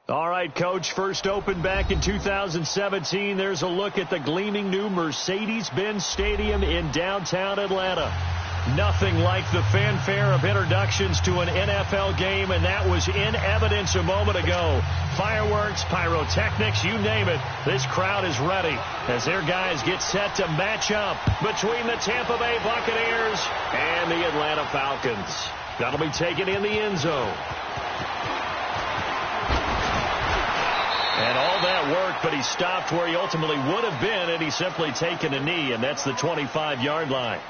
All right, Coach, first opened back in 2017. There's a look at the gleaming new Mercedes-Benz Stadium in downtown Atlanta. Nothing like the fanfare of introductions to an NFL game, and that was in evidence a moment ago. Fireworks, pyrotechnics, you name it. This crowd is ready as their guys get set to match up between the Tampa Bay Buccaneers and the Atlanta Falcons. That'll be taken in the end zone. And all that work, but he stopped where he ultimately would have been, and he's simply taken a knee, and that's the 25-yard line.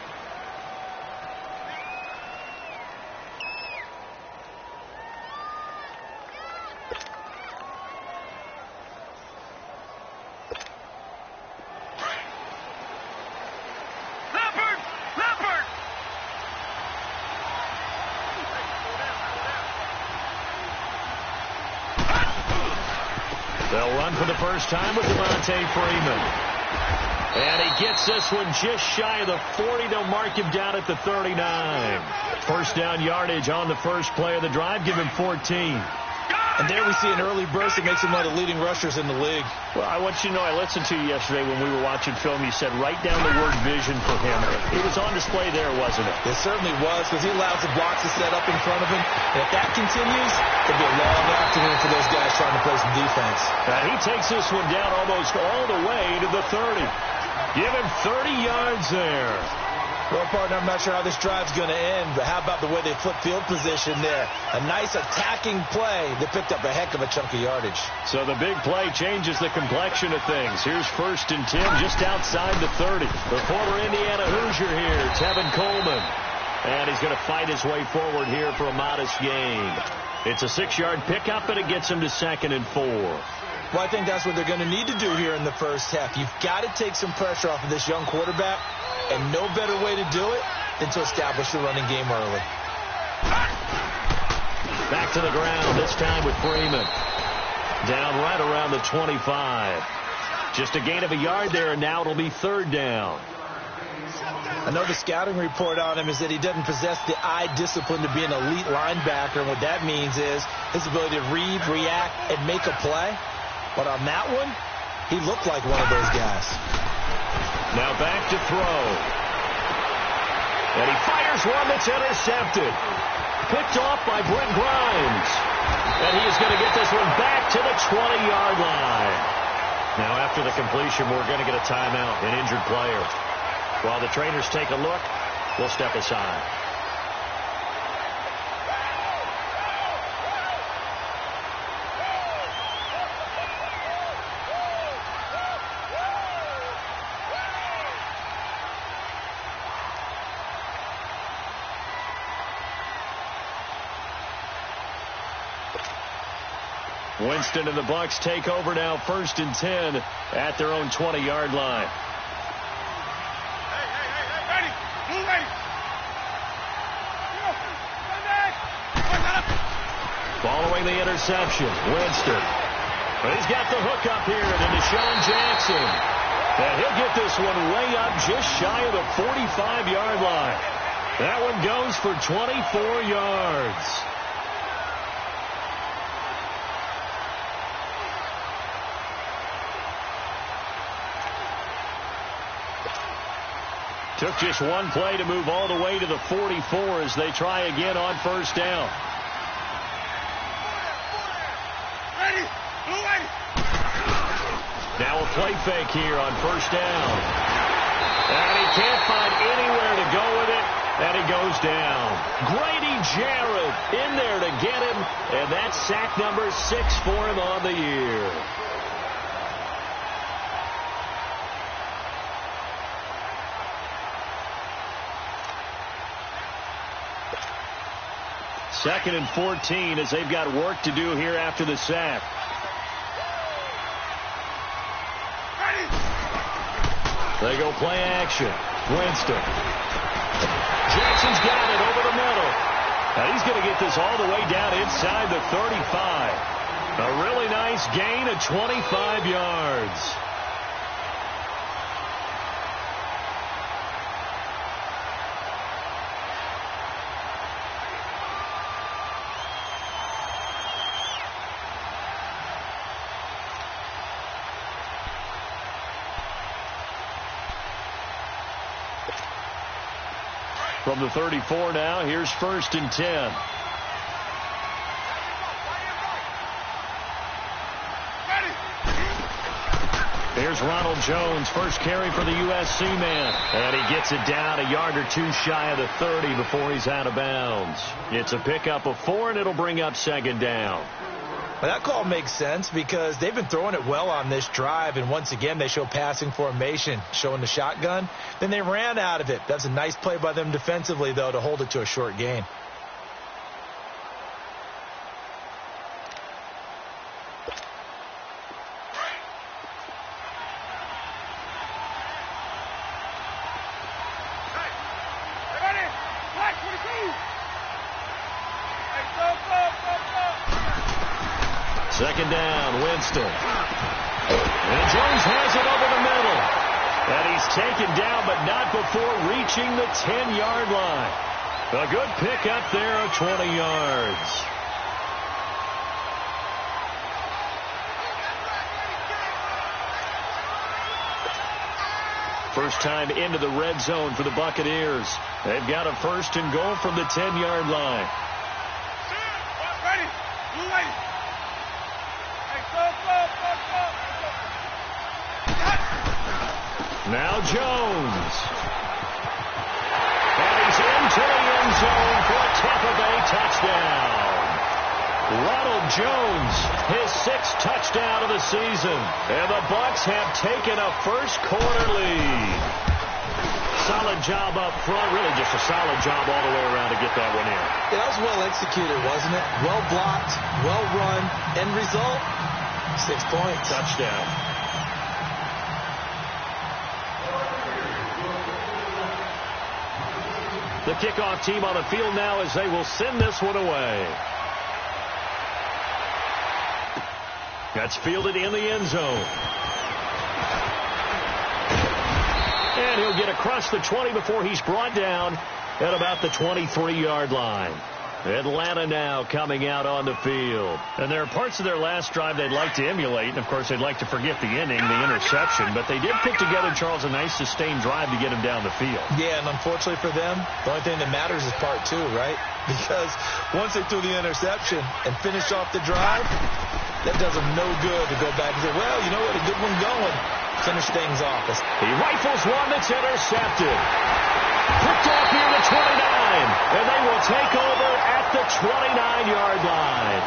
They'll run for the first time with Devontae Freeman. And he gets this one just shy of the 40. They'll mark him down at the 39. First down yardage on the first play of the drive. Give him 14. And there we see an early burst that makes him one of the leading rushers in the league. Well, I want you to know, I listened to you yesterday when we were watching film. You said write down the word vision for him. It was on display there, wasn't it? It certainly was, because he allows the blocks to set up in front of him. And if that continues, it'll be a long afternoon for those guys trying to play some defense. He takes this one down almost all the way to the 30. Give him 30 yards there. Well, partner, I'm not sure how this drive's going to end, but how about the way they flip field position there? A nice attacking play that picked up a heck of a chunk of yardage. So the big play changes the complexion of things. Here's 1st and 10 just outside the 30. The former Indiana Hoosier here, Tevin Coleman. And he's going to fight his way forward here for a modest gain. It's a 6-yard pickup, and it gets him to 2nd and 4. Well, I think that's what they're going to need to do here in the first half. You've got to take some pressure off of this young quarterback, and no better way to do it than to establish the running game early. Back to the ground, this time with Freeman. Down right around the 25. Just a gain of a yard there, and now it'll be 3rd down. I know the scouting report on him is that he doesn't possess the eye discipline to be an elite linebacker, and what that means is his ability to read, react, and make a play. But on that one, he looked like one of those guys. Now back to throw. And he fires one that's intercepted. Picked off by Brent Grimes. And he is going to get this one back to the 20-yard line. Now after the completion, we're going to get a timeout, an injured player. While the trainers take a look, we'll step aside. Winston and the Bucs take over now, 1st and 10 at their own 20-yard line. Following the interception, Winston. But he's got the hook up here to Deshaun Jackson. And he'll get this one way up just shy of the 45-yard line. That one goes for 24 yards. Took just one play to move all the way to the 44 as they try again on 1st down. Now a play fake here on 1st down. And he can't find anywhere to go with it, and he goes down. Grady Jarrett in there to get him, and that's sack number 6 for him on the year. Second and 14 as they've got work to do here after the sack. They go play action. Winston. Jackson's got it over the middle. And he's going to get this all the way down inside the 35. A really nice gain of 25 yards. From the 34 now, here's 1st and 10. Here's Ronald Jones, first carry for the USC man. And he gets it down a yard or two shy of the 30 before he's out of bounds. It's a pickup of 4, and it'll bring up 2nd down. Well, that call makes sense because they've been throwing it well on this drive, and once again they show passing formation, showing the shotgun. Then they ran out of it. That's a nice play by them defensively, though, to hold it to a short gain. Second down, Winston. And Jones has it over the middle. And he's taken down, but not before reaching the 10-yard line. A good pickup there of 20 yards. First time into the red zone for the Buccaneers. They've got a 1st and goal from the 10-yard line. Now Jones. And he's into the end zone for a Tampa Bay touchdown. Ronald Jones, his 6th touchdown of the season. And the Bucs have taken a first-quarter lead. Solid job up front. Really just a solid job all the way around to get that one in. Yeah, that was well executed, wasn't it? Well blocked, well run. End result, 6 points. Touchdown. The kickoff team on the field now as they will send this one away. That's fielded in the end zone. And he'll get across the 20 before he's brought down at about the 23-yard line. Atlanta now coming out on the field. And there are parts of their last drive they'd like to emulate. And, of course, they'd like to forget the inning, the interception. But they did put together, Charles, a nice sustained drive to get him down the field. Yeah, and unfortunately for them, the only thing that matters is part 2, right? Because once they threw the interception and finished off the drive, that does them no good to go back and say, well, you know what, a good one going. Finish things off. He rifles one that's intercepted. Picked off near the 29, and they will take over at the 29-yard line.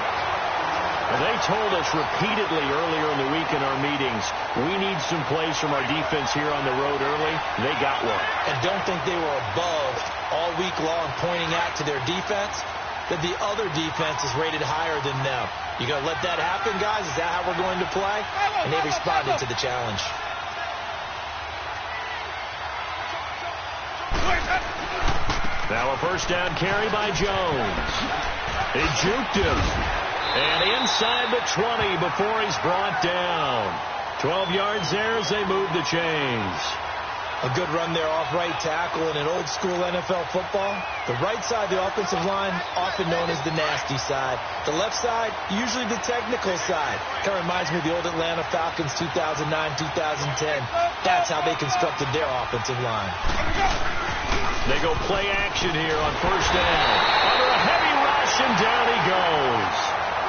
And they told us repeatedly earlier in the week in our meetings, we need some plays from our defense here on the road early. They got one. And don't think they were above all week long pointing out to their defense that the other defense is rated higher than them. You going to let that happen, guys? Is that how we're going to play? And they responded to the challenge. Now a first down carry by Jones. He juked him. And inside the 20 before he's brought down. 12 yards there as they move the chains. A good run there off right tackle in an old-school NFL football. The right side of the offensive line, often known as the nasty side. The left side, usually the technical side. Kind of reminds me of the old Atlanta Falcons 2009-2010. That's how they constructed their offensive line. They go play action here on first down. Under a heavy rush, and down he goes.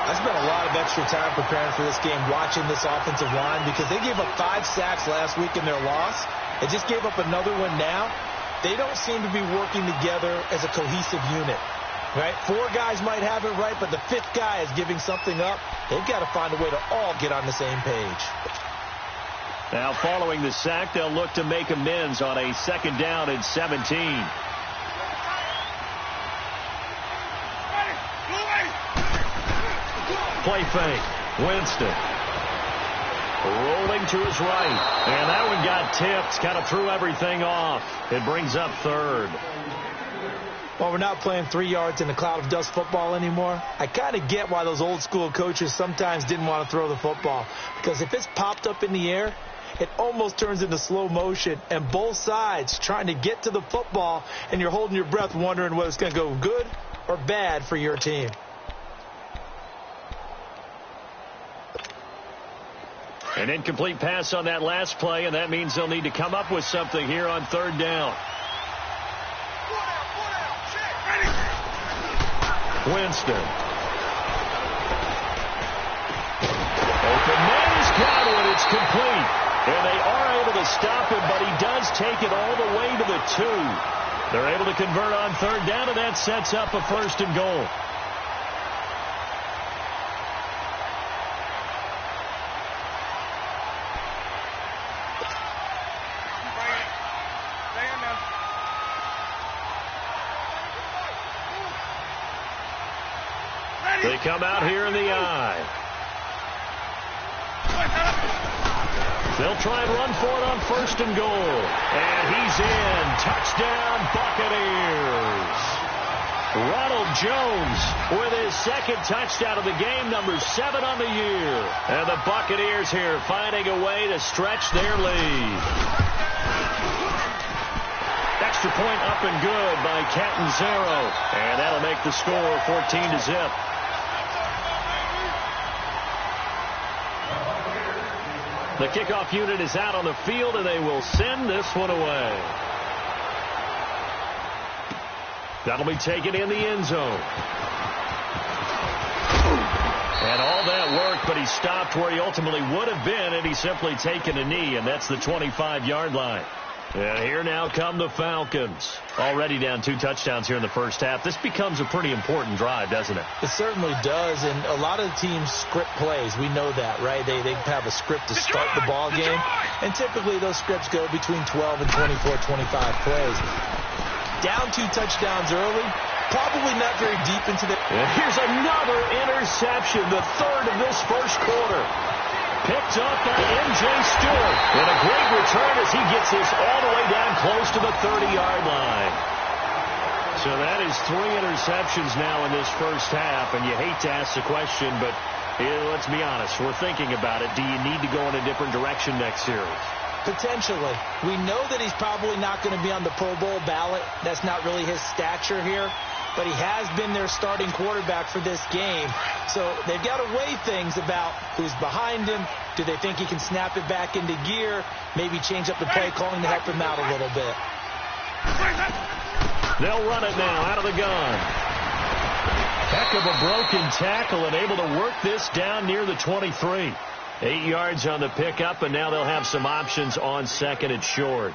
I spent a lot of extra time preparing for this game, watching this offensive line, because they gave up 5 sacks last week in their loss. They just gave up another one now. They don't seem to be working together as a cohesive unit, right? 4 guys might have it right, but the 5th guy is giving something up. They've got to find a way to all get on the same page. Now following the sack, they'll look to make amends on a second down and 17. Play fake. Winston. Rolling to his right. And that one got tipped. Kind of threw everything off. It brings up 3rd. Well, we're not playing 3 yards in a cloud of dust football anymore. I kind of get why those old school coaches sometimes didn't want to throw the football. Because if it's popped up in the air, it almost turns into slow motion. And both sides trying to get to the football, and you're holding your breath wondering whether it's going to go good or bad for your team. An incomplete pass on that last play, and that means they'll need to come up with something here on 3rd down. Winston. Open man is Godwin. It's complete. And they are able to stop him, but he does take it all the way to the 2. They're able to convert on third down, and that sets up a 1st and goal. They come out here in the eye. They'll try and run for it on 1st and goal. And he's in. Touchdown, Buccaneers. Ronald Jones with his 2nd touchdown of the game, number 7 on the year. And the Buccaneers here finding a way to stretch their lead. Extra point up and good by Catanzaro. And that'll make the score 14-0. The kickoff unit is out on the field, and they will send this one away. That'll be taken in the end zone. And all that work, but he stopped where he ultimately would have been, and he's simply taken a knee, and that's the 25-yard line. And here now come the Falcons. Already down 2 touchdowns here in the first half. This becomes a pretty important drive, doesn't it? It certainly does, and a lot of the teams script plays. We know that, right? They have a script to start the ball game, and typically those scripts go between 12 and 24, 25 plays. Down 2 touchdowns early, probably not very deep into the... And here's another interception, the 3rd of this first quarter. Picked up by M.J. Stewart. And a great return as he gets this all the way down close to the 30-yard line. So that is 3 interceptions now in this first half. And you hate to ask the question, but let's be honest. We're thinking about it. Do you need to go in a different direction next series? Potentially. We know that he's probably not going to be on the Pro Bowl ballot. That's not really his stature here. But he has been their starting quarterback for this game. So they've got to weigh things about who's behind him. Do they think he can snap it back into gear? Maybe change up the play calling to help him out a little bit. They'll run it now out of the gun. Heck of a broken tackle and able to work this down near the 23. 8 yards on the pickup, and now they'll have some options on 2nd and short.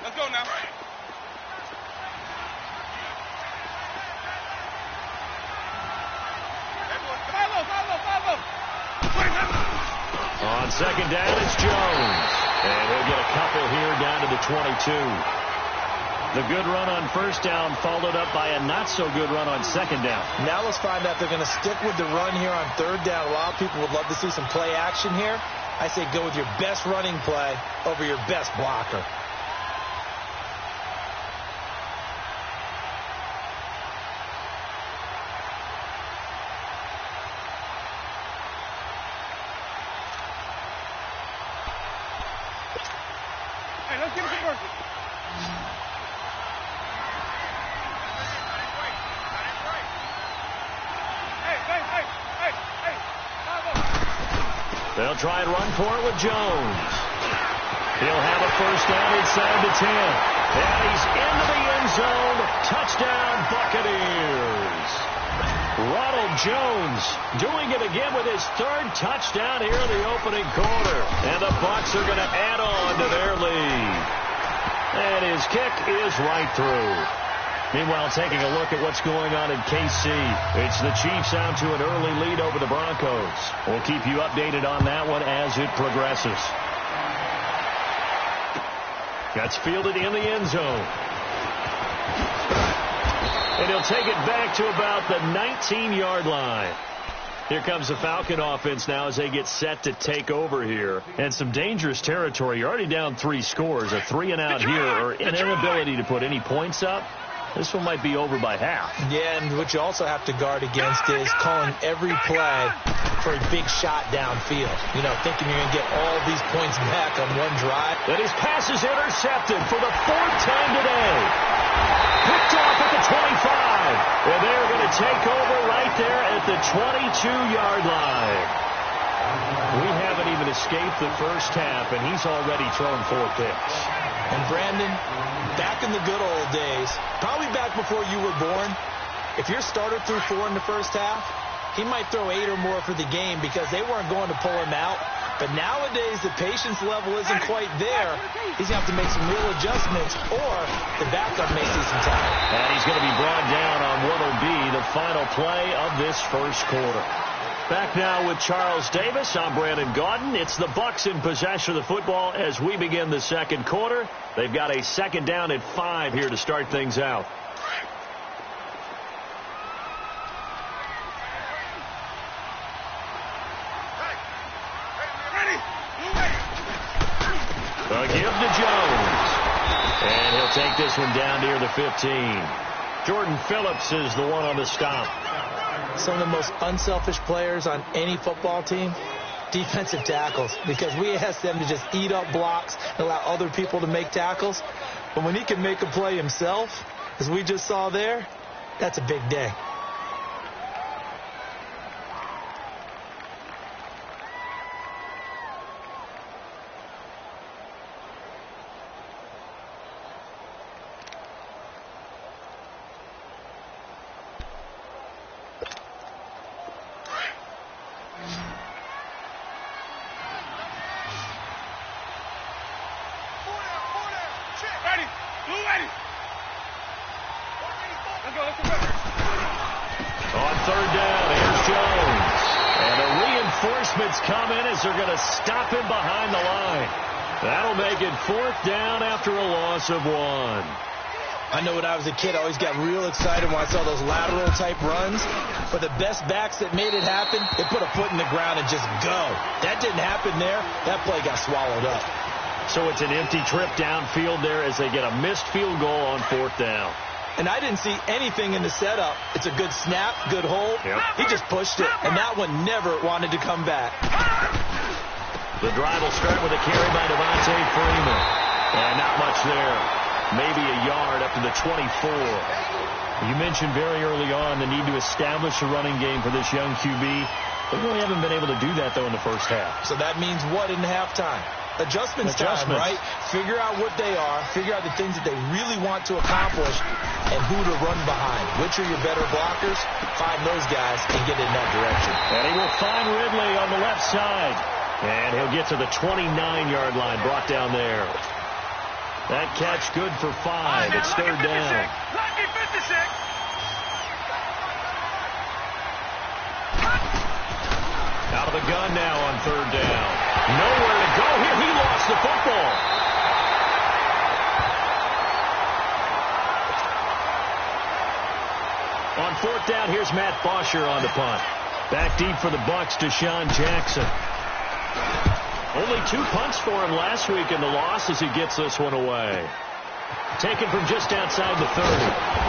Let's go now. On 2nd down, it's Jones. And he'll get a couple here down to the 22. The good run on 1st down followed up by a not-so-good run on 2nd down. Now let's find out if they're going to stick with the run here on 3rd down. A lot of people would love to see some play action here. I say go with your best running play over your best blocker. Hey, let's give it to Burke. They'll try and run for it with Jones. He'll have a 1st down inside the 10. And he's into the end zone. Touchdown, Buccaneers. Ronald Jones doing it again with his 3rd touchdown here in the opening quarter. And the Bucs are going to add on to their lead. And his kick is right through. Meanwhile, taking a look at what's going on in KC. It's the Chiefs out to an early lead over the Broncos. We'll keep you updated on that one as it progresses. That's fielded in the end zone. And he'll take it back to about the 19-yard line. Here comes the Falcon offense now as they get set to take over here. And some dangerous territory. You're already down 3 scores. A 3-and-out here or an inability to put any points up. This one might be over by half. Yeah, and what you also have to guard against is calling every play for a big shot downfield. You know, thinking you're going to get all these points back on one drive. And his pass is intercepted for the 4th time today. Picked off at the 25. And they're going to take over right there at the 22-yard line. We haven't even escaped the first half, and he's already thrown 4 picks. And Brandon, back in the good old days, probably back before you were born, if your starter threw 4 in the first half, he might throw 8 or more for the game because they weren't going to pull him out. But nowadays, the patience level isn't quite there. He's going to have to make some real adjustments, or the backup may see some time. And he's going to be brought down on what will be the final play of this first quarter. Back now with Charles Davis. I'm Brandon Gaudin. It's the Bucs in possession of the football as we begin the second quarter. They've got a second down at 5 here to start things out. A give to Jones. And he'll take this one down near the 15. Jordan Phillips is the one on the stop. Some of the most unselfish players on any football team, defensive tackles, because we ask them to just eat up blocks and allow other people to make tackles. But when he can make a play himself, as we just saw there, that's a big day. On third down, here's Jones. And the reinforcements come in as they're going to stop him behind the line. That'll make it 4th down after a loss of 1. I know when I was a kid, I always got real excited when I saw those lateral-type runs. But the best backs that made it happen, they put a foot in the ground and just go. That didn't happen there. That play got swallowed up. So it's an empty trip downfield there as they get a missed field goal on 4th down. And I didn't see anything in the setup. It's a good snap, good hold. Yep. He just pushed it, and that one never wanted to come back. The drive will start with a carry by Devontae Freeman. And not much there. Maybe a yard up to the 24. You mentioned very early on the need to establish a running game for this young QB. They really haven't been able to do that, though, in the first half. So that means what in halftime? Adjustments time, right? Figure out what they are, figure out the things that they really want to accomplish, and who to run behind. Which are your better blockers? Find those guys and get in that direction. And he will find Ridley on the left side. And he'll get to the 29-yard line, brought down there. That catch good for 5. It's third down. Out of the gun now on third down. Nowhere to go here. He lost the football. On 4th down, here's Matt Bosher on the punt. Back deep for the Bucs, Deshaun Jackson. Only 2 punts for him last week in the loss as he gets this one away. Taken from just outside the 30.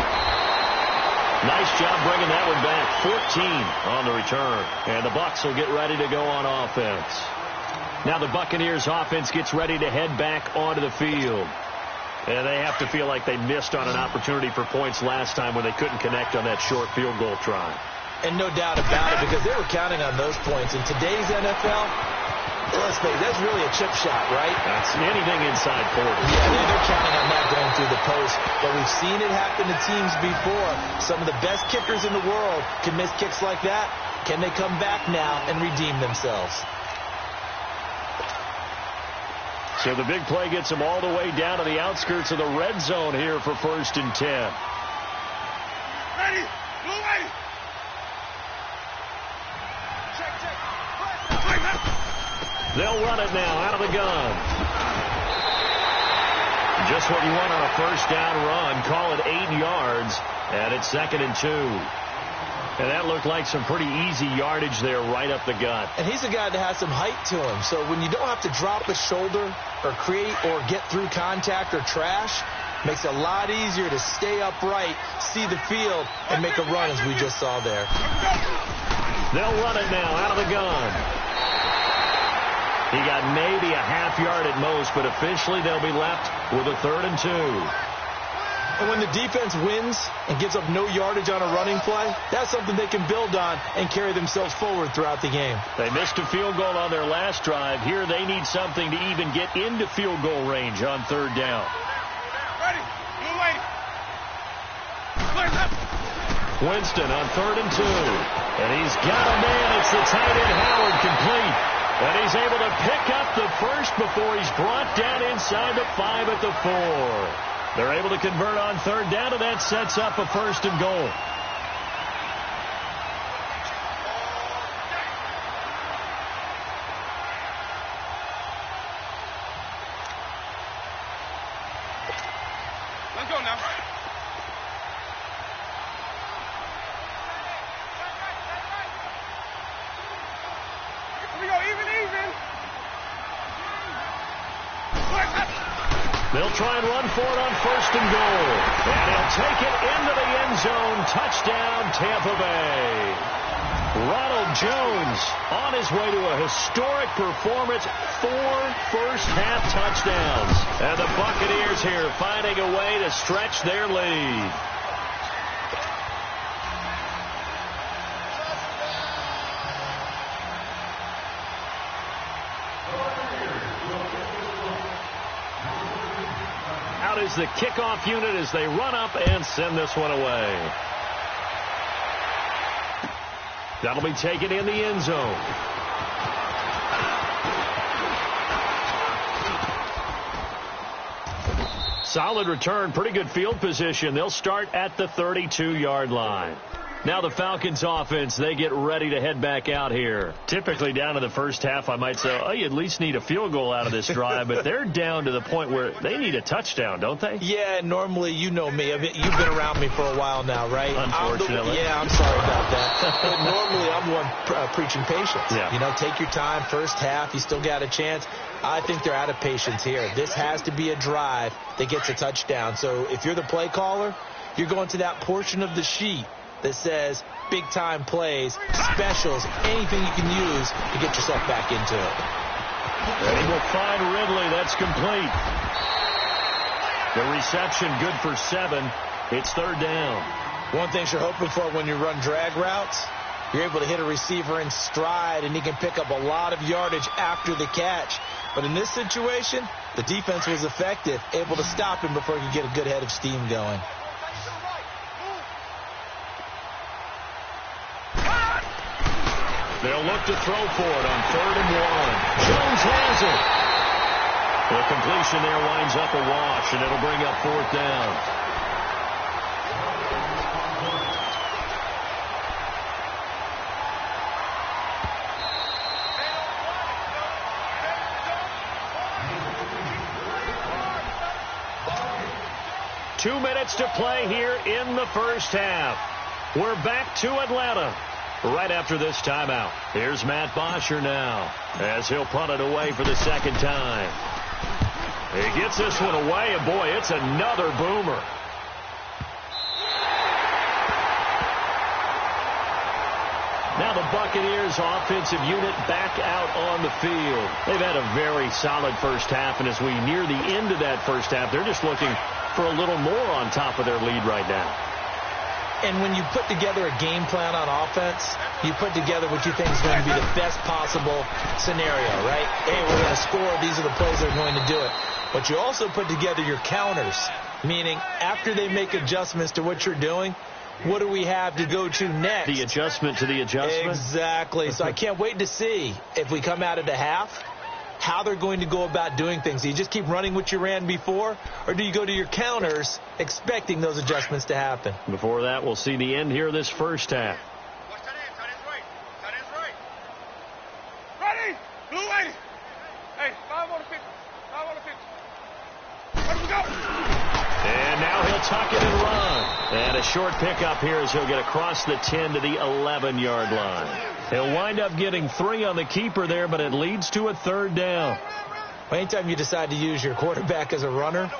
Nice job bringing that one back. 14 on the return. And the Bucs will get ready to go on offense. Now the Buccaneers offense gets ready to head back onto the field. And they have to feel like they missed on an opportunity for points last time when they couldn't connect on that short field goal try. And no doubt about it, because they were counting on those points. In today's NFL, let's face it, that's really a chip shot, right? That's anything inside 40. Yeah, they're counting on that going through the post. But we've seen it happen to teams before. Some of the best kickers in the world can miss kicks like that. Can they come back now and redeem themselves? So the big play gets them all the way down to the outskirts of the red zone here for 1st and 10. Ready, blue ready. Check. They'll run it now out of the gun. Just what you want on a 1st down run. Call it 8 yards, and it's 2nd and 2. And that looked like some pretty easy yardage there right up the gut. And he's a guy that has some height to him. So when you don't have to drop a shoulder or create or get through contact or trash, makes it a lot easier to stay upright, see the field, and make a run as we just saw there. They'll run it now out of the gun. He got maybe a half yard at most, but officially they'll be left with a 3rd and 2. And when the defense wins and gives up no yardage on a running play, that's something they can build on and carry themselves forward throughout the game. They missed a field goal on their last drive. Here they need something to even get into field goal range on third down. Ready. Blue lady. Winston on 3rd and 2. And he's got a man. It's the tight end Howard, complete. And he's able to pick up the first before he's brought down inside the 5 at the 4. They're able to convert on third down, and that sets up a 1st and goal. Let's go now. Here we go, even. They'll try and run for it on 1st and goal. And he'll take it into the end zone. Touchdown, Tampa Bay. Ronald Jones on his way to a historic performance. 4 first-half touchdowns. And the Buccaneers here finding a way to stretch their lead. Is the kickoff unit as they run up and send this one away. That'll be taken in the end zone. Solid return, pretty good field position. They'll start at the 32-yard line. Now the Falcons offense, they get ready to head back out here. Typically down to the first half, I might say, oh, you at least need a field goal out of this drive, but they're down to the point where they need a touchdown, don't they? Yeah, normally, you know me. You've been around me for a while now, right? Unfortunately. I'm sorry about that. But normally, I'm one preaching patience. Yeah. You know, take your time, first half, you still got a chance. I think they're out of patience here. This has to be a drive that gets a touchdown. So if you're the play caller, you're going to that portion of the sheet that says big-time plays, specials, anything you can use to get yourself back into it. And he will find Ridley. That's complete. The reception good for 7. It's 3rd down. One thing you're hoping for when you run drag routes, you're able to hit a receiver in stride, and he can pick up a lot of yardage after the catch. But in this situation, the defense was effective, able to stop him before he could get a good head of steam going. They'll look to throw for it on 3rd and 1. Jones has it. The completion there winds up a wash, and it'll bring up 4th down. Two minutes to play here in the first half. We're back to Atlanta right after this timeout. Here's Matt Bosher now as he'll punt it away for the second time. He gets this one away, and boy, it's another boomer. Now the Buccaneers offensive unit back out on the field. They've had a very solid first half, and as we near the end of that first half, they're just looking for a little more on top of their lead right now. And when you put together a game plan on offense, you put together what you think is going to be the best possible scenario, right? Hey, we're going to score. These are the plays that are going to do it. But you also put together your counters, meaning after they make adjustments to what you're doing, what do we have to go to next? The adjustment to the adjustment? Exactly. So I can't wait to see if we come out of the half, how they're going to go about doing things. Do you just keep running what you ran before, or do you go to your counters expecting those adjustments to happen? Before that, we'll see the end here of this first half. Watch that end. Tight end's right. Tight end's right. Ready? Blue lady. Hey, 5 on the pitch. 5 on the pitch. Let him go. And now he'll tuck it and run. And a short pickup here as he'll get across the 10 to the 11-yard line. He'll wind up getting 3 on the keeper there, but it leads to a 3rd down. Anytime you decide to use your quarterback as a runner,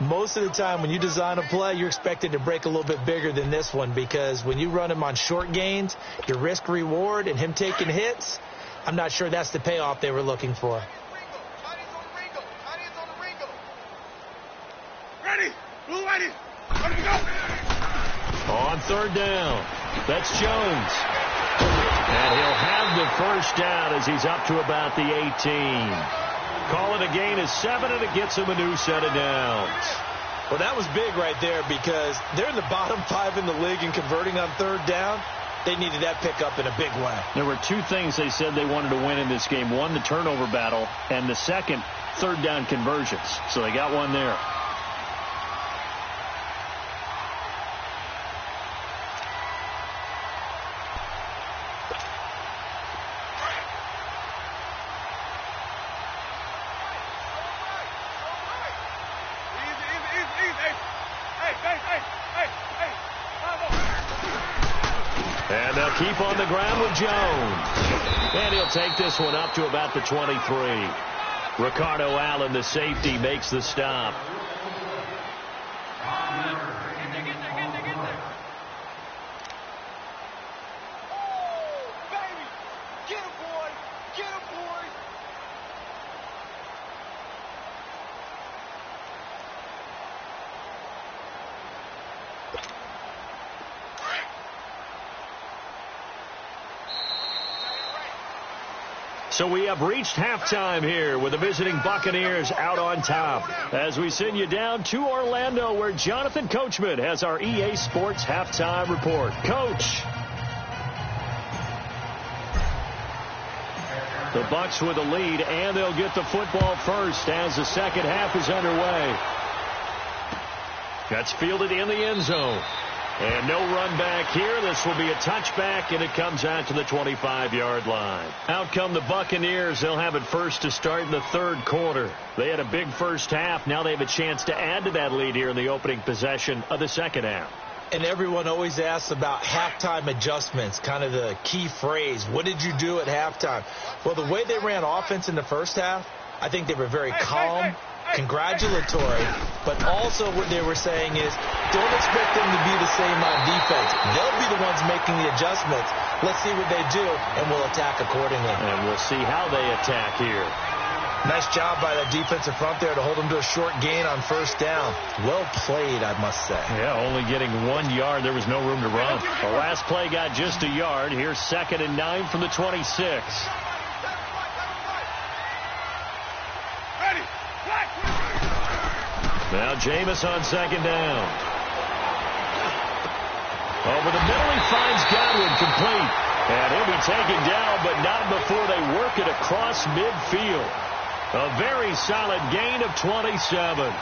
most of the time when you design a play, you're expected to break a little bit bigger than this one, because when you run him on short gains, your risk reward and him taking hits, I'm not sure that's the payoff they were looking for. Ready? Blue lady. On third down, that's Jones. And he'll have the first down as he's up to about the 18. Call it a gain of 7, and it gets him a new set of downs. Well, that was big right there because they're in the bottom 5 in the league in converting on third down. They needed that pickup in a big way. There were 2 things they said they wanted to win in this game. One, the turnover battle, and the second, third down conversions. So they got one there. And they'll keep on the ground with Jones. And he'll take this one up to about the 23. Ricardo Allen, the safety, makes the stop. So we have reached halftime here with the visiting Buccaneers out on top. As we send you down to Orlando, where Jonathan Coachman has our EA Sports halftime report. Coach. The Bucs with a lead, and they'll get the football first as the second half is underway. That's fielded in the end zone. And no run back here. This will be a touchback, and it comes out to the 25-yard line. Out come the Buccaneers. They'll have it first to start in the third quarter. They had a big first half. Now they have a chance to add to that lead here in the opening possession of the second half. And everyone always asks about halftime adjustments, kind of the key phrase. What did you do at halftime? Well, the way they ran offense in the first half, I think they were very calm, congratulatory, but also what they were saying is don't expect them to be the same on defense. They'll be the ones making the adjustments. Let's see what they do, and we'll attack accordingly. And we'll see how they attack here. Nice job by that defensive front there to hold them to a short gain on first down. Well played, I must say. Yeah, only getting 1 yard. There was no room to run. The last play got just a yard. Here's 2nd and 9 from the 26. Now Jameis on second down. Over the middle, he finds Godwin complete. And he'll be taken down, but not before they work it across midfield. A very solid gain of 27.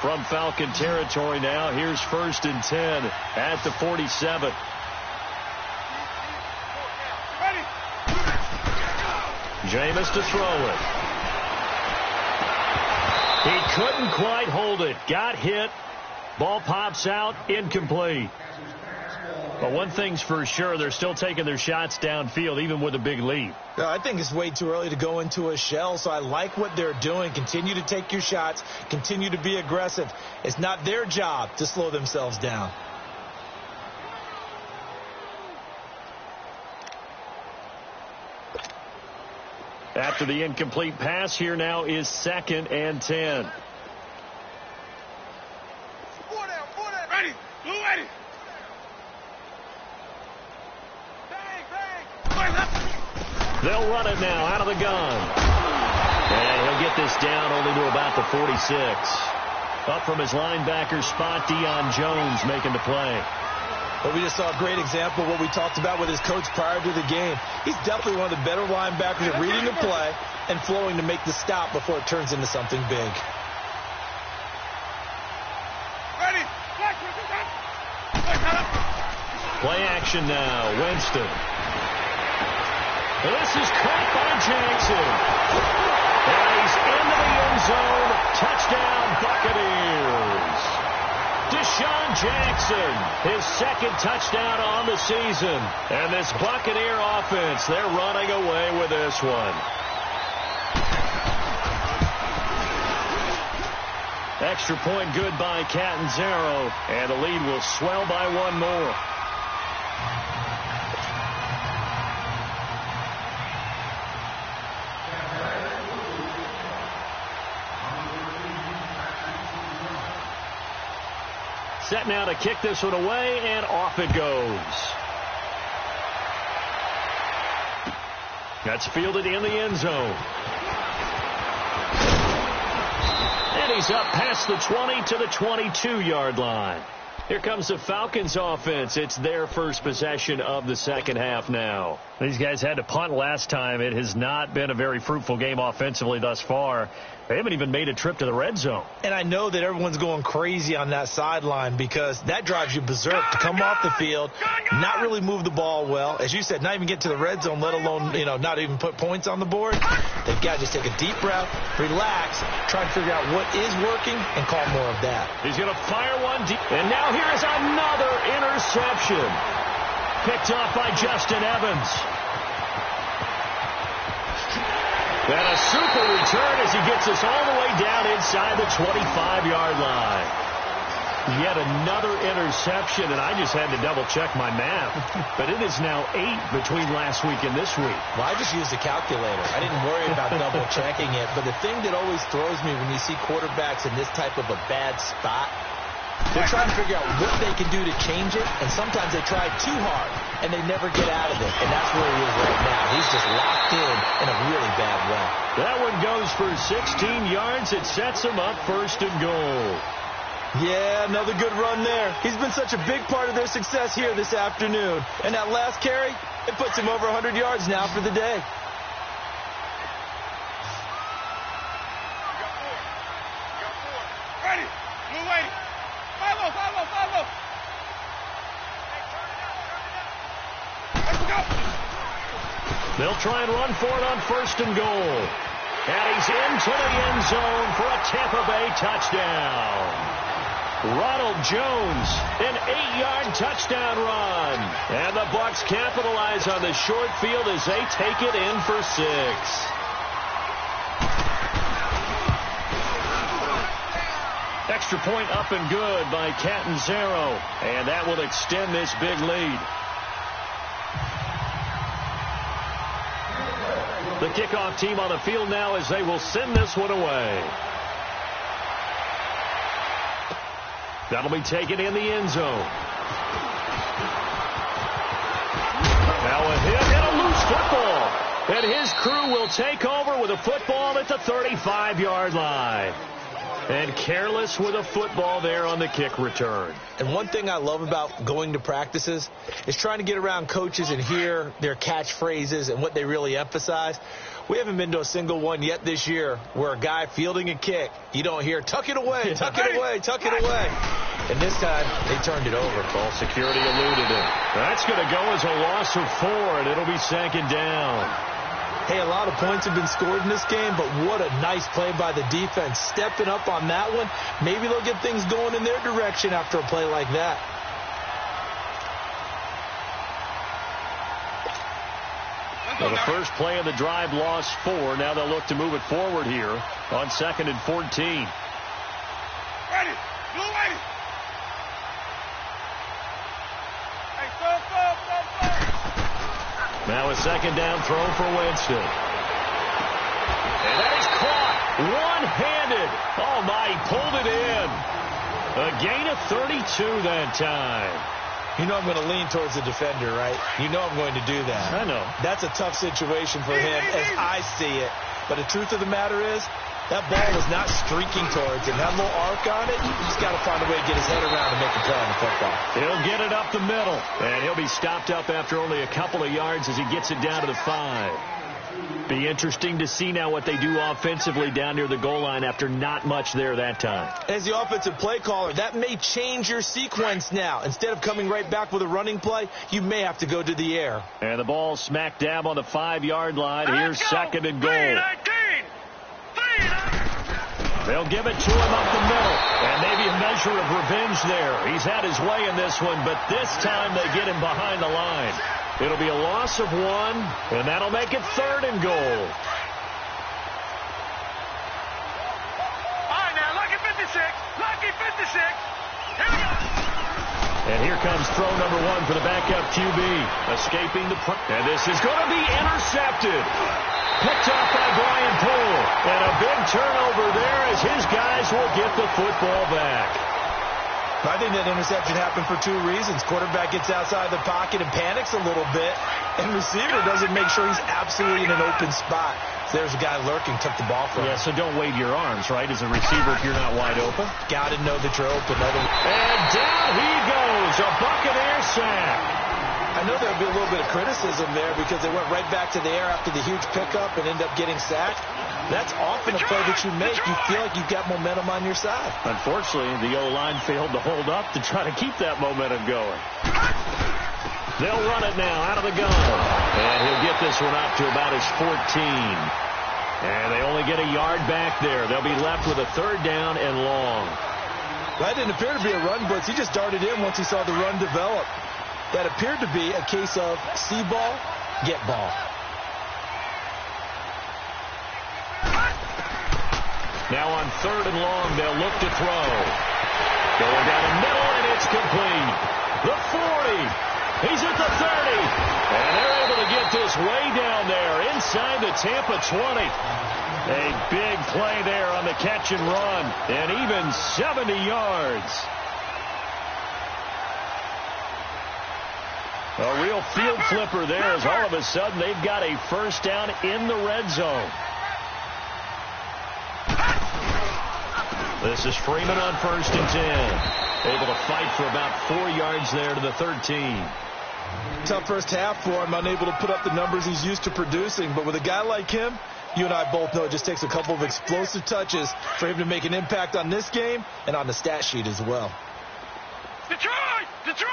From Falcon territory now, here's 1st and 10 at the 47. Jameis to throw it. He couldn't quite hold it. Got hit. Ball pops out. Incomplete. But one thing's for sure, they're still taking their shots downfield, even with a big lead. No, I think it's way too early to go into a shell, so I like what they're doing. Continue to take your shots. Continue to be aggressive. It's not their job to slow themselves down. After the incomplete pass, here now is 2nd and 10. Ready. Blue ready. They'll run it now out of the gun. And he'll get this down only to about the 46. Up from his linebacker spot, Deion Jones making the play. But we just saw a great example of what we talked about with his coach prior to the game. He's definitely one of the better linebackers at reading the play and flowing to make the stop before it turns into something big. Ready. Play action now. Winston. This is caught by Jackson. And he's into the end zone. Touchdown, Buccaneers. Deshaun Jackson, his 2nd touchdown on the season. And this Buccaneer offense, they're running away with this one. Extra point good by Catanzaro. And the lead will swell by 1 more. set now to kick this one away, and off it goes. That's fielded in the end zone. And he's up past the 20 to the 22-yard line. Here comes the Falcons offense. It's their first possession of the second half now. These guys had to punt last time. It has not been a very fruitful game offensively thus far. They haven't even made a trip to the red zone. And I know that everyone's going crazy on that sideline because that drives you berserk to come off the field, not really move the ball well. As you said, not even get to the red zone, let alone, not even put points on the board. They've got to just take a deep breath, relax, try to figure out what is working, and call more of that. He's going to fire one deep. And now here is another interception. Picked off by Justin Evans. And a super return as he gets us all the way down inside the 25-yard line. Yet another interception, and I just had to double-check my math. But it is now 8 between last week and this week. Well, I just used a calculator. I didn't worry about double-checking it. But the thing that always throws me when you see quarterbacks in this type of a bad spot, they're trying to figure out what they can do to change it, and sometimes they try too hard, and they never get out of it. And that's where he is right now. He's just locked in a really bad way. That one goes for 16 yards. It sets him up first and goal. Yeah, another good run there. He's been such a big part of their success here this afternoon. And that last carry, it puts him over 100 yards now for the day. Ready. Blue waiting. Follow. Let's go. They'll try and run for it on first and goal. And he's into the end zone for a Tampa Bay touchdown. Ronald Jones, an 8-yard touchdown run. And the Bucs capitalize on the short field as they take it in for 6. Extra point up and good by Catanzaro. And that will extend this big lead. The kickoff team on the field now as they will send this one away. That'll be taken in the end zone. Now a hit and a loose football. And his crew will take over with a football at the 35-yard line. And careless with a football there on the kick return. And one thing I love about going to practices is trying to get around coaches and hear their catchphrases and what they really emphasize. We haven't been to a single one yet this year where a guy fielding a kick, you don't hear, tuck it away, tuck it away, tuck it away. And this time, they turned it over. Ball security eluded it. That's going to go as a loss of 4, and it'll be second down. Hey, a lot of points have been scored in this game, but what a nice play by the defense. Stepping up on that one, maybe they'll get things going in their direction after a play like that. So the first play of the drive lost 4. Now they'll look to move it forward here on 2nd and 14. Ready. Blue waiting. Hey, stop. Now a second down throw for Winston. And that is caught one-handed. Oh, my, he pulled it in. A gain of 32 that time. You know I'm going to lean towards the defender, right? You know I'm going to do that. I know. That's a tough situation for him as I see it. But the truth of the matter is, that ball was not streaking towards him. That little arc on it, he's got to find a way to get his head around and make a play on the football. He'll get it up the middle. And he'll be stopped up after only a couple of yards as he gets it down to the 5. Be interesting to see now what they do offensively down near the goal line after not much there that time. As the offensive play caller, that may change your sequence now. Instead of coming right back with a running play, you may have to go to the air. And the ball smack dab on the 5-yard line. Here's 2nd and goal. They'll give it to him up the middle. And maybe a measure of revenge there. He's had his way in this one, but this time they get him behind the line. It'll be a loss of 1, and that'll make it 3rd and goal. All right, now, lucky 56. Lucky 56. Here we go. And here comes throw number 1 for the backup QB. Escaping the... And this is going to be intercepted. Picked off by Brian Poole. And a big turnover there as his guys will get the football back. I think that interception happened for two reasons. Quarterback gets outside the pocket and panics a little bit, and receiver doesn't make sure he's absolutely in an open spot. So there's a guy lurking, took the ball from him. Yeah, so don't wave your arms, right, as a receiver if you're not wide open. Got to know that you're open. And down he goes, a Buccaneer sack. I know there'll be a little bit of criticism there because they went right back to the air after the huge pickup and ended up getting sacked. That's often a play that you make. You feel like you've got momentum on your side. Unfortunately, the O-line failed to hold up to try to keep that momentum going. They'll run it now out of the gun. And he'll get this one up to about his 14. And they only get a yard back there. They'll be left with a third down and long. That didn't appear to be a run blitz. He just darted in once he saw the run develop. That appeared to be a case of see ball, get ball. Now on third and long, they'll look to throw. Going down the middle, and it's complete. The 40. He's at the 30. And they're able to get this way down there inside the Tampa 20. A big play there on the catch and run. And even 70 yards. A real field flipper there as all of a sudden they've got a first down in the red zone. This is Freeman on 1st and 10. Able to fight for about 4 yards there to the 13. Tough first half for him, unable to put up the numbers he's used to producing. But with a guy like him, you and I both know it just takes a couple of explosive touches for him to make an impact on this game and on the stat sheet as well. Detroit! Detroit!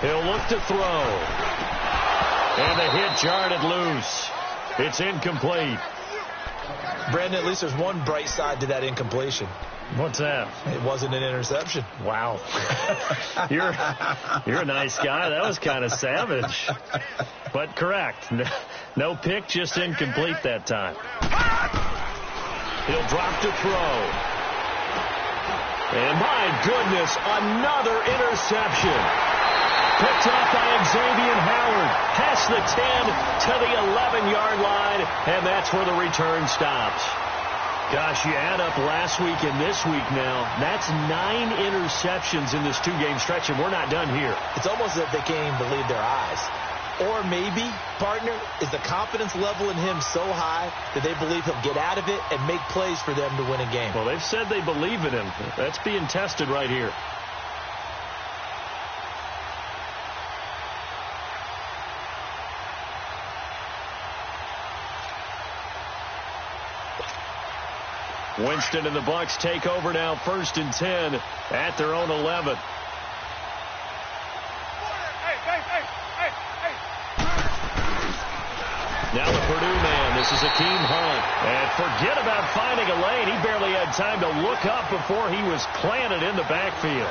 He'll look to throw. And the hit jarred loose. It's incomplete. Brandon, at least there's one bright side to that incompletion. What's that? It wasn't an interception. Wow. You're a nice guy. That was kind of savage. But correct. No pick, just incomplete that time. He'll drop to throw. And my goodness, another interception. Picked off by Xavier Howard. Past the 10 to the 11-yard line, and that's where the return stops. Gosh, you add up last week and this week now, that's 9 interceptions in this two-game stretch, and we're not done here. It's almost as if they can't even believe their eyes. Or maybe, partner, is the confidence level in him so high that they believe he'll get out of it and make plays for them to win a game. Well, they've said they believe in him. That's being tested right here. Winston and the Bucs take over now, 1st and 10 at their own 11. Now the Purdue man, this is Akeem Hunt. And forget about finding a lane. He barely had time to look up before he was planted in the backfield.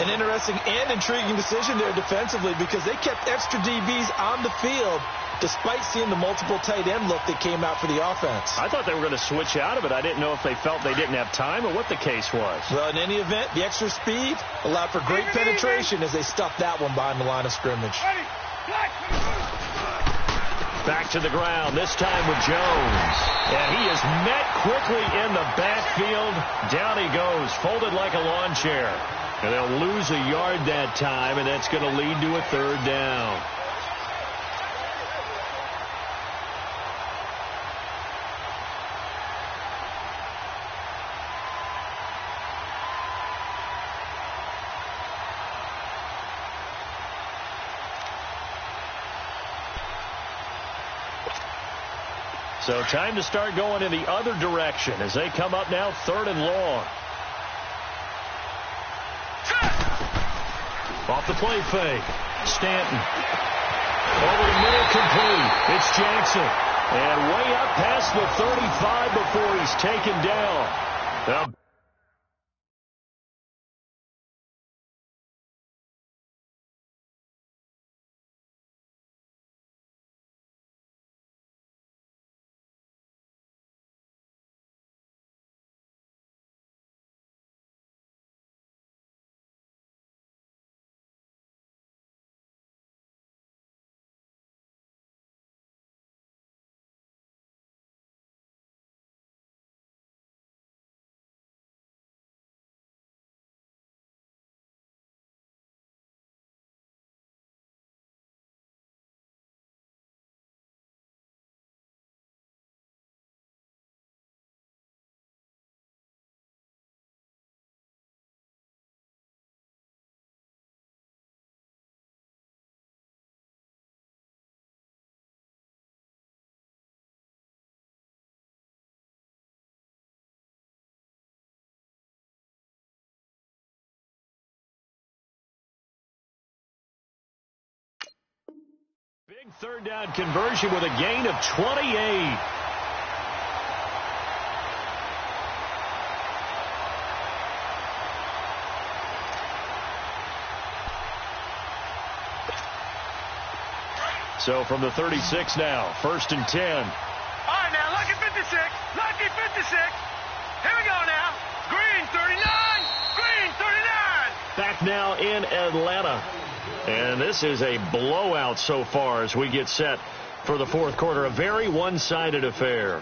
An interesting and intriguing decision there defensively because they kept extra DBs on the field despite seeing the multiple tight end look that came out for the offense. I thought they were going to switch out of it. I didn't know if they felt they didn't have time or what the case was. Well, in any event, the extra speed allowed for great penetration as they stuffed that one behind the line of scrimmage. Back to the ground, this time with Jones. And he is met quickly in the backfield. Down he goes, folded like a lawn chair. And they'll lose a yard that time, and that's going to lead to a third down. So time to start going in the other direction as they come up now 3rd and long. Off the play fake. Stanton. Over the middle, complete. It's Jackson. And way up past the 35 before he's taken down. The Big third down conversion with a gain of 28. So from the 36 now, 1st and 10. All right, now, lucky 56. Lucky 56. Here we go now. Green 39. Green 39. Back now in Atlanta. And this is a blowout so far as we get set for the fourth quarter. A very one-sided affair.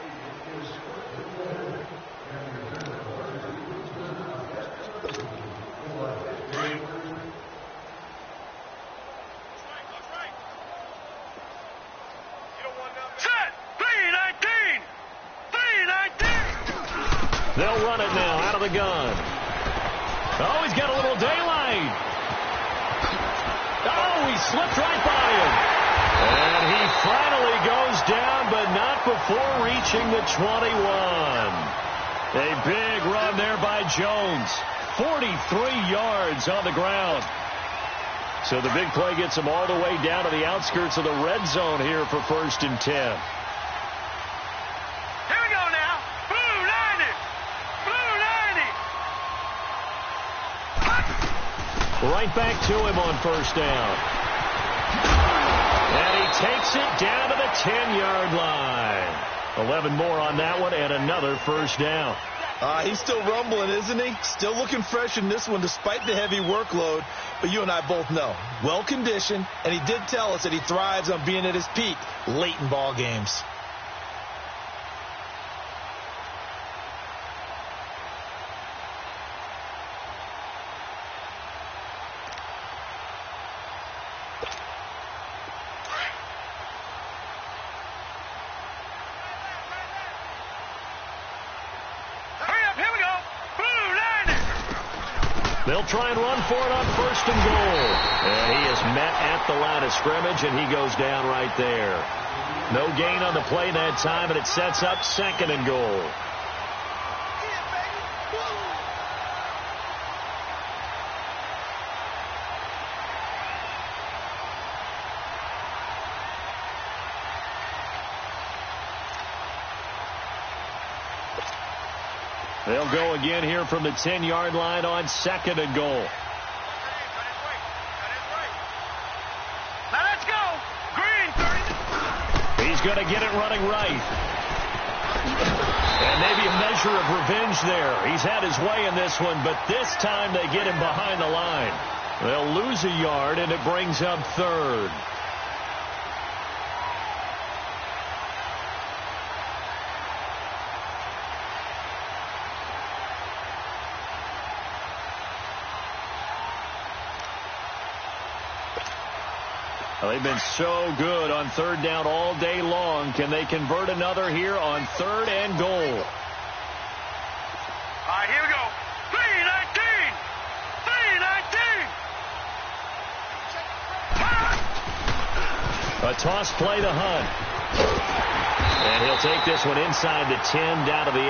They'll run it now out of the gun. Oh, he's got a little daylight. Oh, he slipped right by him. And he finally goes down, but not before reaching the 21. A big run there by Jones. 43 yards on the ground. So the big play gets him all the way down to the outskirts of the red zone here for 1st and 10. Right back to him on 1st down. And he takes it down to the 10-yard line. 11 more on that one and another 1st down. He's still rumbling, isn't he? Still looking fresh in this one despite the heavy workload. But you and I both know, well-conditioned, and he did tell us that he thrives on being at his peak late in ball games. They'll try and run for it on 1st and goal. And he is met at the line of scrimmage, and he goes down right there. No gain on the play that time, and it sets up 2nd and goal. They'll go again here from the 10-yard line on 2nd and goal. Now let's go. Green 30. He's going to get it running right. And maybe a measure of revenge there. He's had his way in this one, but this time they get him behind the line. They'll lose a yard, and it brings up 3rd. Well, they've been so good on 3rd down all day long. Can they convert another here on 3rd and goal? All right, here we go. 3-19. 3-19. A toss play to Hunt. And he'll take this one inside the 10 down to the 8.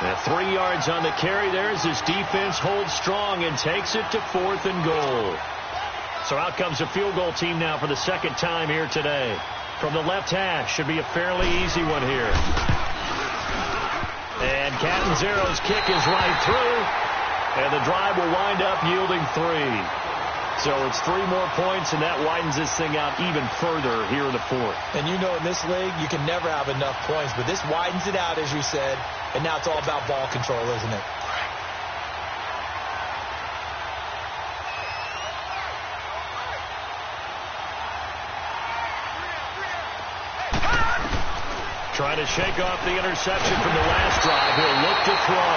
Now 3 yards on the carry there as his defense holds strong and takes it to 4th and goal. So out comes a field goal team now for the 2nd time here today. From the left hash, should be a fairly easy one here. And Catanzaro's kick is right through. And the drive will wind up yielding 3. So it's 3 more points, and that widens this thing out even further here in the 4th. And you know in this league, you can never have enough points. But this widens it out, as you said. And now it's all about ball control, isn't it? Trying to shake off the interception from the last drive. He'll look to throw.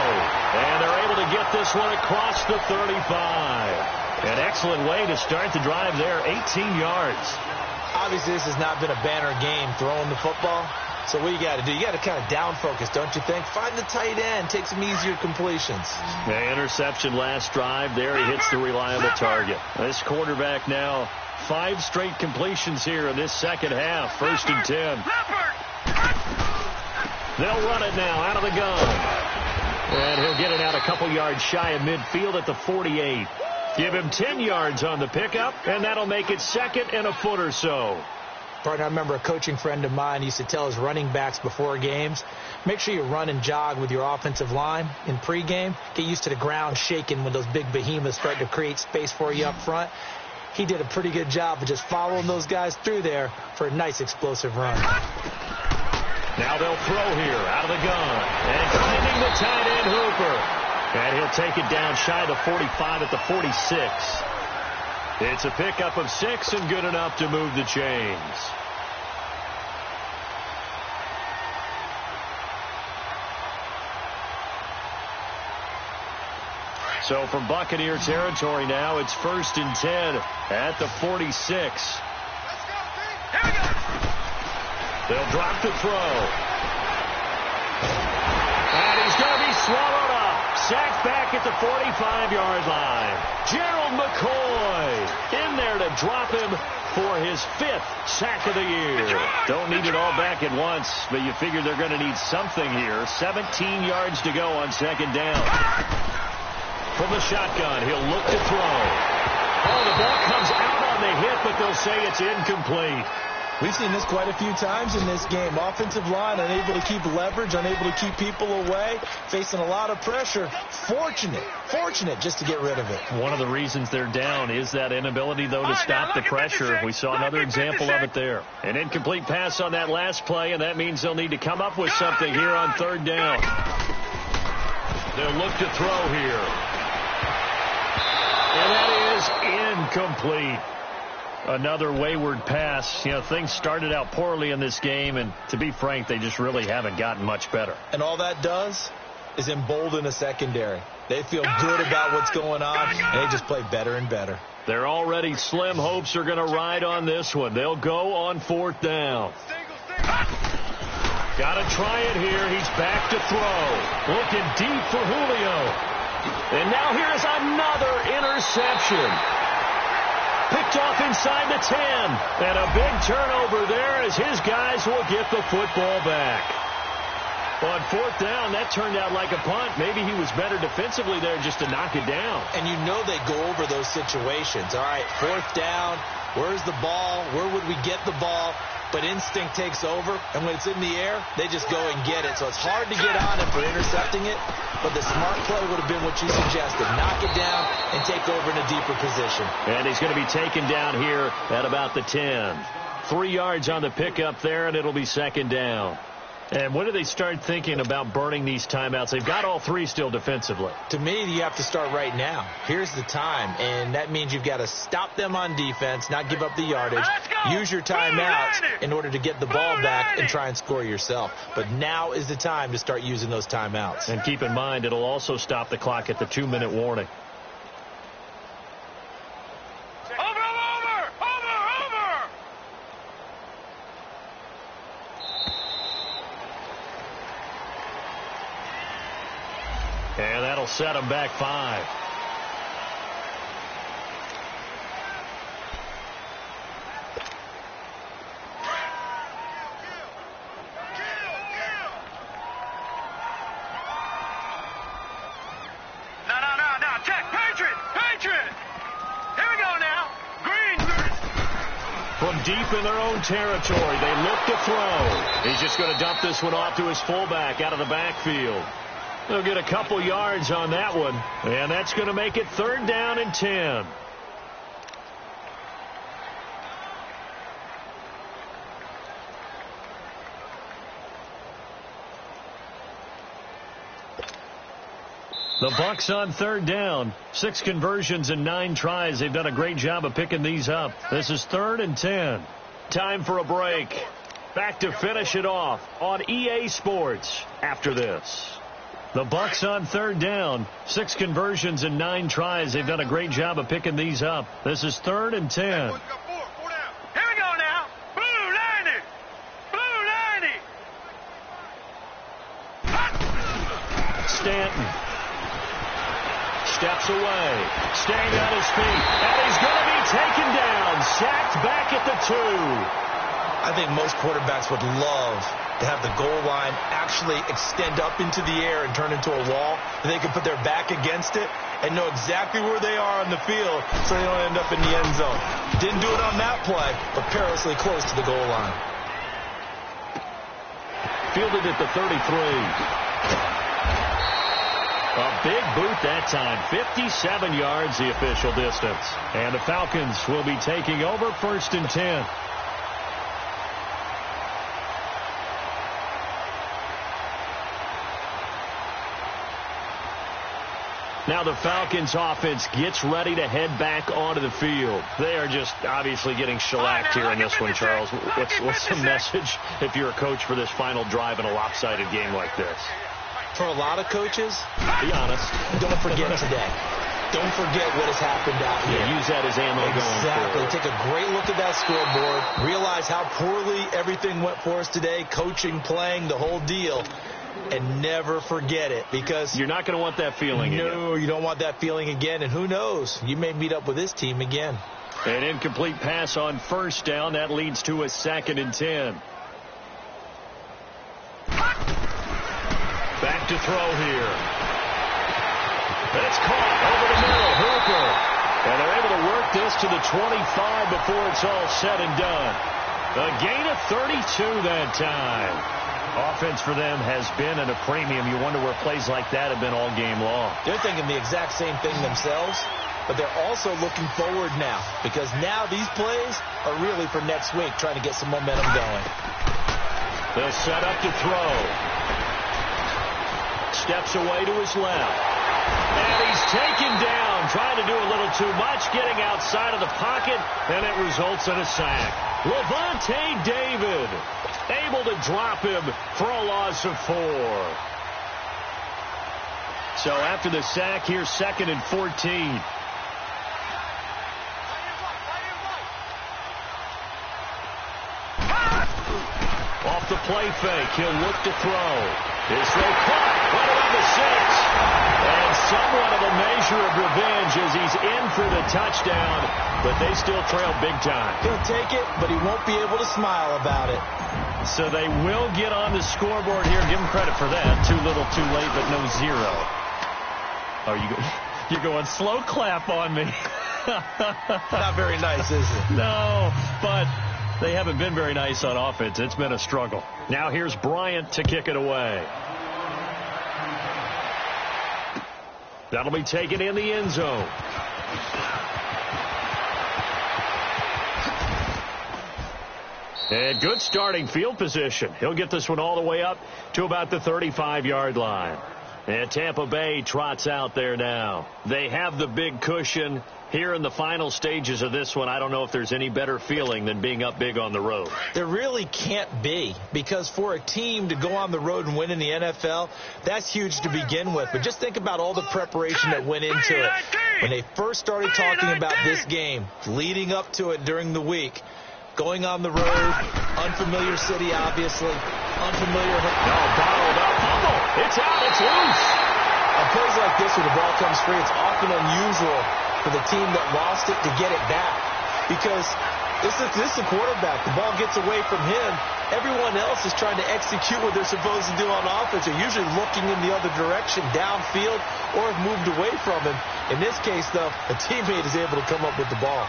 And they're able to get this one across the 35. An excellent way to start the drive there. 18 yards. Obviously, this has not been a banner game throwing the football. So what you got to do, you got to kind of down focus, don't you think? Find the tight end. Take some easier completions. The interception last drive there. He hits the reliable target. This quarterback now, 5 straight completions here in this second half. 1st and 10. They'll run it now out of the gun. And he'll get it out a couple yards shy of midfield at the 48. Give him 10 yards on the pickup, and that'll make it 2nd and a foot or so. Partner, I remember a coaching friend of mine used to tell his running backs before games, make sure you run and jog with your offensive line in pregame. Get used to the ground shaking when those big behemoths start to create space for you up front. He did a pretty good job of just following those guys through there for a nice explosive run. Now they'll throw here out of the gun. And finding the tight end, Hooper. And he'll take it down shy of the 45 at the 46. It's a pickup of 6 and good enough to move the chains. So from Buccaneer territory now, it's 1st and 10 at the 46. Let's go, Here we go. They'll drop the throw. And he's going to be swallowed up. Sacked back at the 45-yard line. Gerald McCoy in there to drop him for his 5th sack of the year. Don't need it all back at once, but you figure they're going to need something here. 17 yards to go on 2nd down. From the shotgun, he'll look to throw. Oh, the ball comes out on the hit, but they'll say it's incomplete. We've seen this quite a few times in this game. Offensive line unable to keep leverage, unable to keep people away, facing a lot of pressure. Fortunate just to get rid of it. One of the reasons they're down is that inability, though, to stop the pressure. We saw another example of it there. An incomplete pass on that last play, and that means they'll need to come up with something here on 3rd down. They'll look to throw here. And that is incomplete. Another wayward pass. You know, things started out poorly in this game, and to be frank, they just really haven't gotten much better. And all that does is embolden a secondary. They feel good about what's going on, and they just play better and better. Their already slim hopes are going to ride on this one. They'll go on 4th down. Got to try it here. He's back to throw. Looking deep for Julio. And now here's another interception. Picked off inside the 10. And a big turnover there as his guys will get the football back. On 4th down, that turned out like a punt. Maybe he was better defensively there just to knock it down. And you know they go over those situations. All right, 4th down. Where's the ball? Where would we get the ball? But instinct takes over, and when it's in the air, they just go and get it. So it's hard to get on him for intercepting it, but the smart play would have been what you suggested. Knock it down and take over in a deeper position. And he's going to be taken down here at about the 10. 3 yards on the pickup there, and it'll be 2nd down. And when do they start thinking about burning these timeouts? They've got all 3 still defensively. To me, you have to start right now. Here's the time, and that means you've got to stop them on defense, not give up the yardage. Use your timeouts in order to get the ball back and try and score yourself. But now is the time to start using those timeouts. And keep in mind, it'll also stop the clock at the 2-minute warning. And that'll set them back 5. No. Check. Patriot. Here we go now. Green. From deep in their own territory, they look to throw. He's just going to dump this one off to his fullback out of the backfield. They'll get a couple yards on that one, and that's going to make it 3rd down and 10. The Bucs on 3rd down. 6 conversions and 9 tries. They've done a great job of picking these up. This is 3rd and 10. Time for a break. Back to finish it off on EA Sports after this. The Bucs on 3rd down. 6 conversions and 9 tries. They've done a great job of picking these up. This is 3rd and 10. Here we go now. Blue 90. Stanton steps away, staying on his feet, and he's going to be taken down, sacked back at the 2. I think most quarterbacks would love to have the goal line actually extend up into the air and turn into a wall. And they can put their back against it and know exactly where they are on the field so they don't end up in the end zone. Didn't do it on that play, but perilously close to the goal line. Fielded at the 33. A big boot that time. 57 yards the official distance. And the Falcons will be taking over 1st and 10. Now the Falcons offense gets ready to head back onto the field. They are just obviously getting shellacked here in this one, Charles. What's the message if you're a coach for this final drive in a lopsided game like this? For a lot of coaches, be honest, don't forget today. Don't forget what has happened out here. Yeah, use that as ammo going forward. Exactly. Take a great look at that scoreboard. Realize how poorly everything went for us today. Coaching, playing, the whole deal. And never forget it, because you're not going to want that feeling again. No, you don't want that feeling again. And who knows? You may meet up with this team again. An incomplete pass on 1st down. That leads to a 2nd and 10. Back to throw here. It's caught over the middle. Hooper. And they're able to work this to the 25 before it's all said and done. A gain of 32 that time. Offense for them has been at a premium. You wonder where plays like that have been all game long. They're thinking the exact same thing themselves, but they're also looking forward now, because now these plays are really for next week, trying to get some momentum going. They'll set up to throw. Steps away to his left. And he's taken down, trying to do a little too much, getting outside of the pocket, and it results in a sack. Levante David able to drop him for a loss of 4. So after the sack, here's 2nd and 14. Off the play fake, he'll look to throw. His throw caught, right around the 6. And somewhat of a measure of revenge as he's in for the touchdown, but they still trail big time. He'll take it, but he won't be able to smile about it. So they will get on the scoreboard here. Give them credit for that. Too little, too late, but no 0. You're going slow clap on me. Not very nice, is it? No, but they haven't been very nice on offense. It's been a struggle. Now here's Bryant to kick it away. That'll be taken in the end zone. And good starting field position. He'll get this one all the way up to about the 35-yard line. And Tampa Bay trots out there now. They have the big cushion. Here in the final stages of this one, I don't know if there's any better feeling than being up big on the road. There really can't be, because for a team to go on the road and win in the NFL, that's huge to begin with. But just think about all the preparation that went into it. When they first started talking about this game, leading up to it during the week, going on the road, unfamiliar city, obviously, unfamiliar. No, bottled up. Fumble. It's out. It's loose. On plays like this, when the ball comes free, it's often unusual for the team that lost it to get it back, because this is the quarterback. The ball gets away from him. Everyone else is trying to execute what they're supposed to do on offense. They're usually looking in the other direction, downfield, or have moved away from him. In this case, though, a teammate is able to come up with the ball.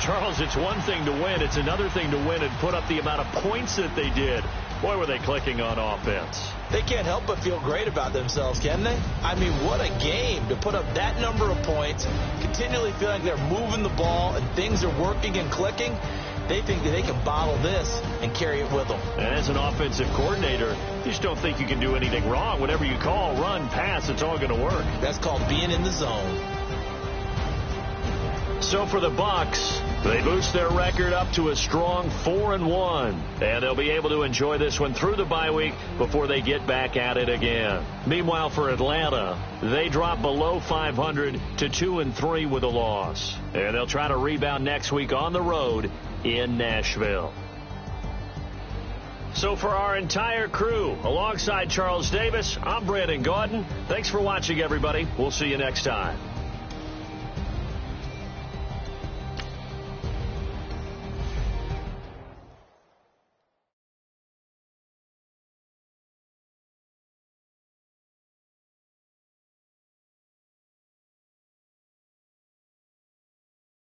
Charles, it's one thing to win. It's another thing to win and put up the amount of points that they did. Boy, were they clicking on offense. They can't help but feel great about themselves, can they? I mean, what a game to put up that number of points, continually feeling they're moving the ball and things are working and clicking. They think that they can bottle this and carry it with them. And as an offensive coordinator, you just don't think you can do anything wrong. Whatever you call, run, pass, it's all going to work. That's called being in the zone. So for the Bucs, they boost their record up to a strong 4-1, and they'll be able to enjoy this one through the bye week before they get back at it again. Meanwhile, for Atlanta, they drop below 500 to 2-3 with a loss, and they'll try to rebound next week on the road in Nashville. So for our entire crew, alongside Charles Davis, I'm Brandon Gaudin. Thanks for watching, everybody. We'll see you next time.